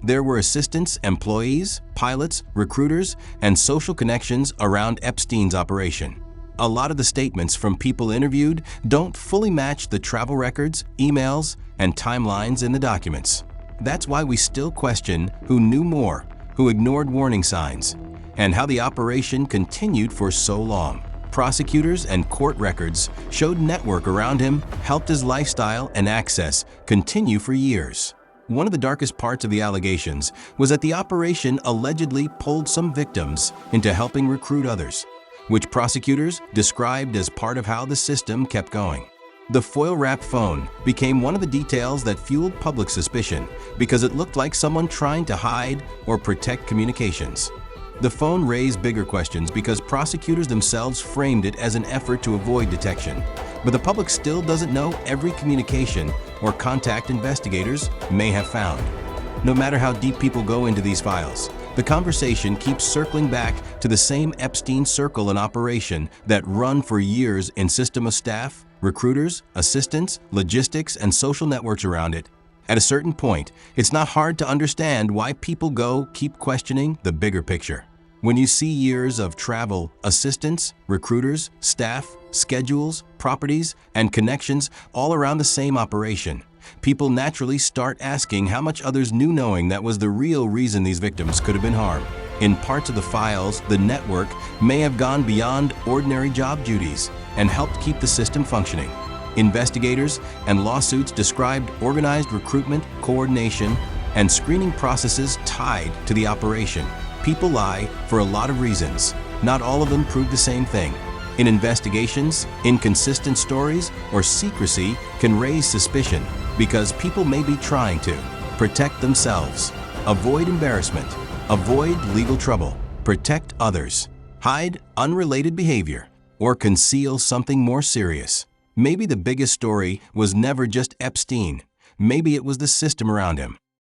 There were assistants, employees, pilots, recruiters, and social connections around Epstein's operation. A lot of the statements from people interviewed don't fully match the travel records, emails, and timelines in the documents. That's why we still question who knew more, who ignored warning signs, and how the operation continued for so long. Prosecutors and court records showed network around him helped his lifestyle and access continue for years. One of the darkest parts of the allegations was that the operation allegedly pulled some victims into helping recruit others, which prosecutors described as part of how the system kept going. The foil-wrapped phone became one of the details that fueled public suspicion because it looked like someone trying to hide or protect communications. The phone raised bigger questions because prosecutors themselves framed it as an effort to avoid detection. But the public still doesn't know every communication or contact investigators may have found. No matter how deep people go into these files, the conversation keeps circling back to the same Epstein circle in operation that run for years in system of staff, recruiters, assistants, logistics, and social networks around it. At a certain point, it's not hard to understand why people keep questioning the bigger picture. When you see years of travel, assistants, recruiters, staff, schedules, properties, and connections all around the same operation, people naturally start asking how much others knew, knowing that was the real reason these victims could have been harmed. In parts of the files, the network may have gone beyond ordinary job duties and helped keep the system functioning. Investigators and lawsuits described organized recruitment, coordination, and screening processes tied to the operation. People lie for a lot of reasons. Not all of them prove the same thing. In investigations, inconsistent stories or secrecy can raise suspicion because people may be trying to protect themselves, avoid embarrassment, avoid legal trouble, protect others, hide unrelated behavior, or conceal something more serious. Maybe the biggest story was never just Epstein. Maybe it was the system around him.